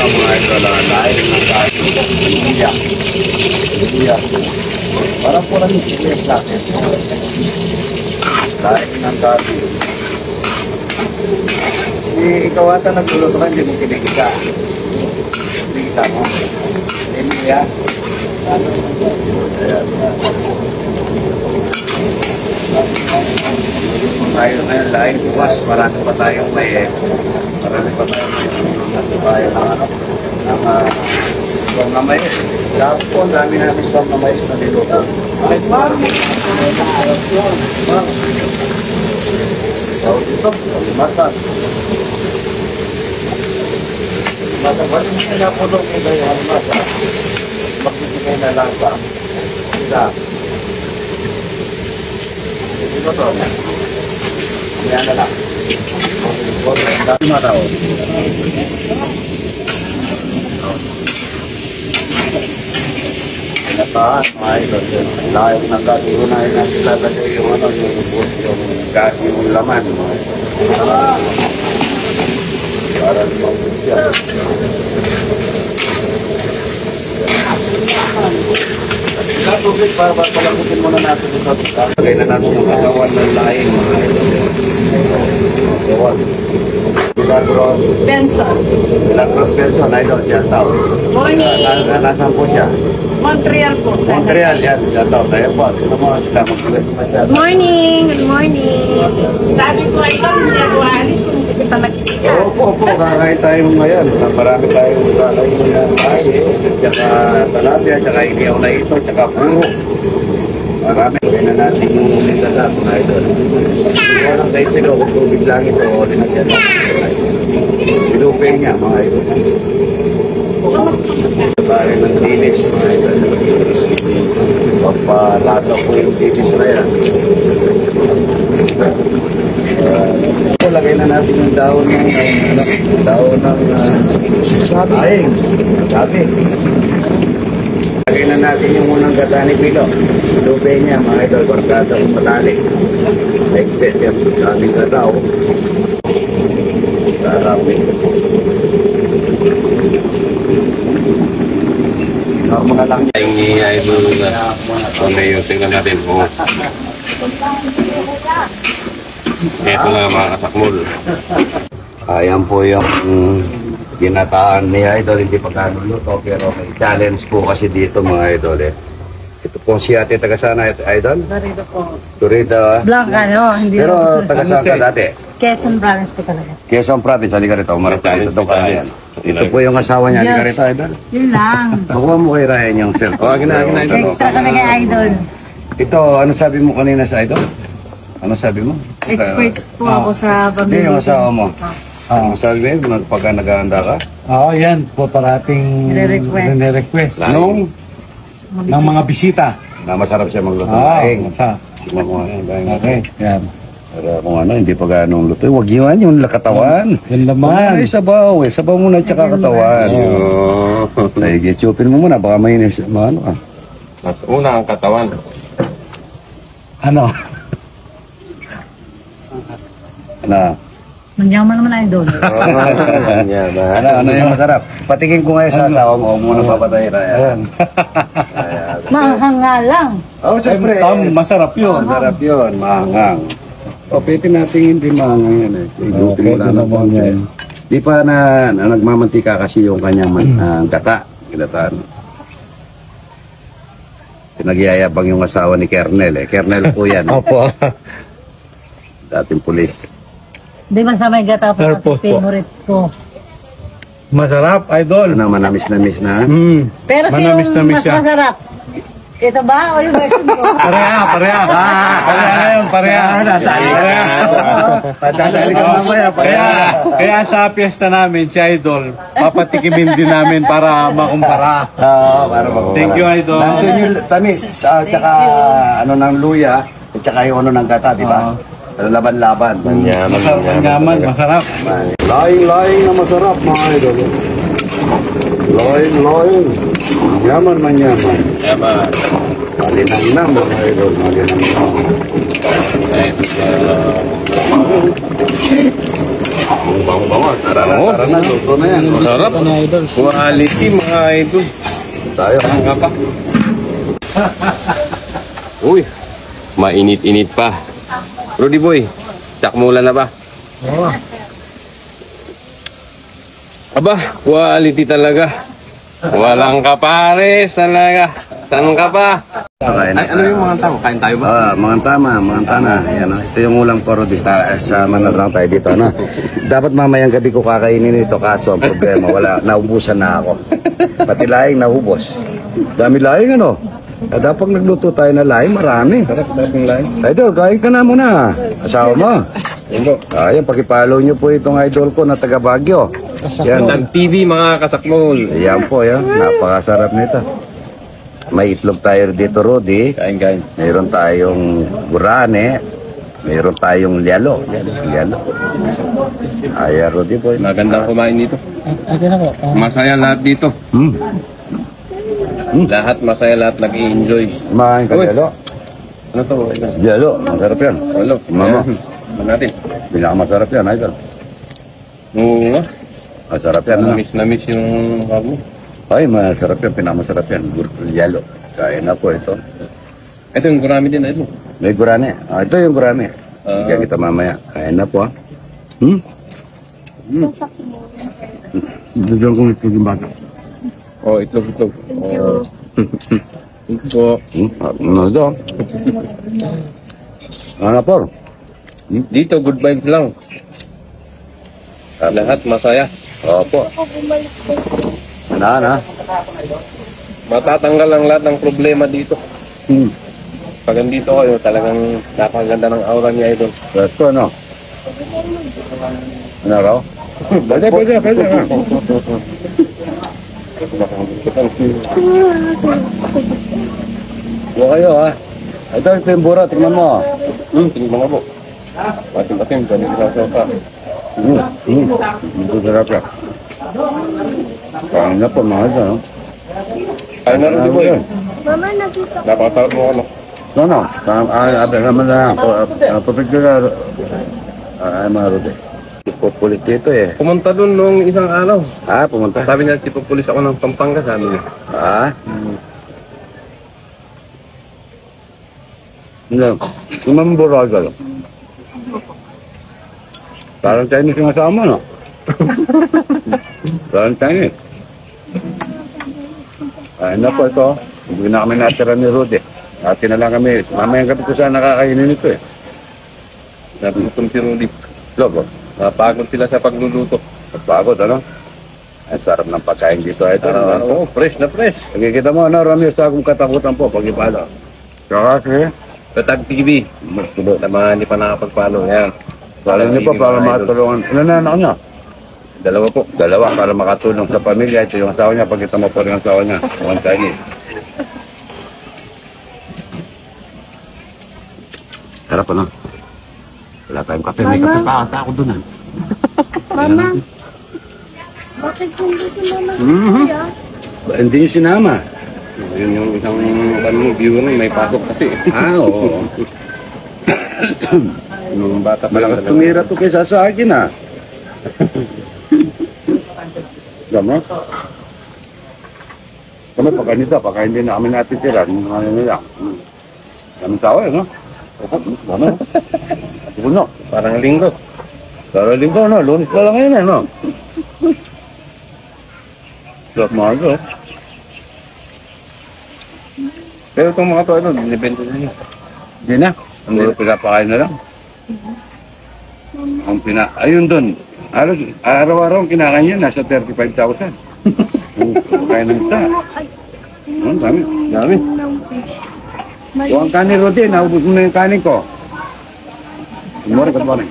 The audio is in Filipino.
na mga idol, lahat ng kaso. Iya. Parang po lang yung sikles natin. Lahat ng kaso. Ikaw ata nagluto ka, hindi mo kinikita. Kinikita mo. Hindi yan. Tayo ngayon lahat, bukas, marami pa tayong may tayo ng swam na mais. Dapat po, dami namin swam na mais na niluto. Ay, parang tawag ito, mata. Mata, ba't hindi na napulong ko na yung mata? Magbibigay na lang ba? Isa. Ito to. Yan na lang. Dami mata o. Pinataan, mga idol. Lahat ng katiunahin na ilalagay yung yung laman. Para lumabot siya. Tubig para palagutin muna natin ito. Lagay na natin yung katawan ng laing, mga idol. Kawan. Milagros Benson. Milagros Benson, idol, siya tao. Morning. Nasaan po siya? Montreal po. Montreal, yan. Siya tao. Tayo po. Tignan mo, sila mag-ulit masyado. Good morning. Good morning. Sabi ko ito, hindi ako alis kung hindi kita nakikita. Opo, kakain tayo ngayon. Marami tayong kakain ng lahi, tsaka talapia, tsaka iniyaw na ito, tsaka puro. Marami. Kaya na natin yung nilala, mga idol. Walang kahit sino, kung tubig lang ito, o linagyan natin. Ilupin niya, mga idol. Bahay ng dilis, mga idol. Papalasa po yung dilis na yan. Lagay na natin yung daon ng sabi. Lagay na natin yung unang gata ni Pilo. Lupe niya, mga idol, barkada kong matali. Like yan, daming gata o. Sarapin. Mga lang niya. Yung idol na kung may yung tingnan natin po. Ito na mga kasakmul. Ayan po yung ginataan ni Idol, hindi pa kanuluto, pero may challenge po kasi dito, mga Idol. Ito po si ate, taga sana Idol? Barito po. Turita. Blanca, no? Hindi Pero taga saan ka dati? Quezon Province po talaga. Quezon Province, halika rito, umarap ka rito, doon ka yan. Ito po yung asawa niya, halika rito, Idol. Yun lang. Nakuha mo kay Ryan yung cellphone. Extra kami kay Idol. Ito, ano sabi mo kanina sa Idol? Ano sabi mo? Expert po ako sa Hindi, pamilya. yung asawa mo. Ang sabi mo, pagka naghahanda ka? Oo, yan po parating Nire-request. Nung ng mga bisita. na masarap siya magluto. Masarap. Tingnan mo nga. Okay, yan. Para kung ano, hindi pa ganong luto. Huwag yun, yung katawan. Yan laman. Ay, sabaw eh. Sabaw muna tsaka katawan. Ay, gitsupin mo muna. Baka mainis. Ano ka? Mas una ang katawan. Ano? Na. Manyaman naman Idol. Ano yung masarap? Patikin ko ngayon sa asawa mo. Huwag muna papatay na yan. Mahanga lang. Oh, siyempre. Masarap yun. Masarap yun. Mahangang. O, pwede natin hindi mahangang yan eh. Igupin mo lang naman yan. Di pa na nagmamantika kasi yung kanyang gata. Ginataan. Pinagyayabang yung asawa ni Kernel eh. Kernel po yan. Opo. Dating pulis. Di ba sa may gata po Purpose kasi po. favorite ko. Masarap, idol. Ano, manamis-namis na. Pero sino Manamis na mas siya. masarap? Ito ba o yung version ko? Pareha. Pareha yun, pareha. Patadali ka mamaya. Kaya sa piyesta namin, si Idol, papatikimin din namin para makumpara. Oo, para makuha. Thank you, Idol. Nandun yung tamis, tsaka ano ng luya, at tsaka yung ano ng gata, di ba? Laban-laban. Manyaman, masarap. Laing-laing na masarap, mga idol. Laing-laing. Yaman man yaman. Yaman. Malinang na, mga idol. Malinang na. Bango-bango. Tara na, Oo. tara na. Luto na yan. Sarap. Quality mga idol. Tayo. Ang ka pa. Uy, mainit-init pa. Rudy boy, sakmula na ba? Oo. Aba, quality talaga. Walang kapares talaga. Saan ka pa? Kain na Ay, ano yung mga tao? Kain tayo ba? Mga tama. Yan, ito yung ulang poro dito. Sama na lang tayo dito. No? Dapat mamayang gabi ko kakainin ito. Kaso ang problema, naubusan na ako. Pati laing naubos. Dami laing ano? Dapat nagluto tayo na laing, marami. Sarap yung lain. Idol, kain ka na muna. Asawa mo. Ayan, pakipollow nyo po itong idol ko na taga Baguio. Yan. TV mga kasakmol. Yan po, yan. Napakasarap nito. May itlog tayo dito, Rudy. Kain. Mayroon tayong gurane. Mayroon tayong lialo. Lialo. Ayan, Rudy boy. Magandang kumain dito. Ate na po. Masaya lahat dito. Lahat masaya, lahat nag-i-enjoy. Kumain ka Uy. lialo. Ano to? Lialo, masarap yan. Hello. Mama. Ano natin? Pinakamasarap yan, idol. Oo nga. Masarap yan, ha? Na-miss yung bago. Ay, masarap yan. Pinakamasarap yan. Lialo. Kain na po ito. Ito yung gurami din, ito. May gurane. Ito yung gurane. Bigyan kita mamaya. Kain na po, ha? Bigyan ko ito yung bata. Oh, itlog. Oh. Ito. Ano ito? Ano po? Dito, good vibes lang. Lahat masaya. Opo. Ano? Matatanggal ang lahat ng problema dito. Pag andito kayo, talagang napakaganda ng aura niya, idol. Presto, no? Ano raw? Pwede. Huwag kayo, ha? Ito yung timbura, tingnan mo. Tingnan mo po. Matim-matim, ganun sa pa. Ito sarap yan. Kain na po, mga ito, no? Kaya na rin, di boy. Mama, nakita Napakasarap mo ano. No. Abi naman na. Papigil na. Ay, mga Rudy. Ipupulit dito, eh. Pumunta dun noong isang araw. Pumunta. Sabi niya, tipo pulis ako ng Pampanga, sabi niya. Hindi. Kumamburagal. Parang Chinese yung asama, no? Parang Chinese. Ay, na po ito. Hindi na kami natira ni Rudy. Ati na lang kami. Mamayang gabi ko sana nakakainin ito, eh. Sabi ko si Rudy. Lobo. Napagod sila sa pagluluto. Pagod, ano? Ang sarap ng pagkain dito. Ito, Oo, fresh na fresh. Nakikita mo, ano, Rami, sa akong katakutan po, pag-ipala. Kasi, Katag TV. Sa mga hindi pa nakapag-follow. Yan. Parang niyo pa para matulungan. Ano na anak niya? Dalawa po. Dalawa para makatulong sa pamilya. Ito yung asawa niya. Pagkita mo po rin ang asawa niya. One Chinese. Sarap ano? Wala tayong kape. May kape pa ata ako dun ah. Mama, bakit hindi si Mama kuya? Hindi niyo sinama. Yun yung isang viewer may pasok kasi. Oo. Yung bata pa Malakas tumira to kaysa sa akin ah. Gama? Kami pagka hindi na kami natitira. Ano nila? Kami tao eh, no? Ano? Puno. Parang linggo. Pero linggo, no? Lunes pa lang ngayon, eh, no? Sarap mga ito. Pero itong mga to, dinibenta nila. Hindi na. Hindi na pinapakain na lang. Ayun doon. Araw-araw ang kinakain niya, nasa 35,000. Kaya ng isa. Dami. Dami. Fish. Yung kanin, Rodi, naubos mo na yung kanin ko. Good morning, good morning.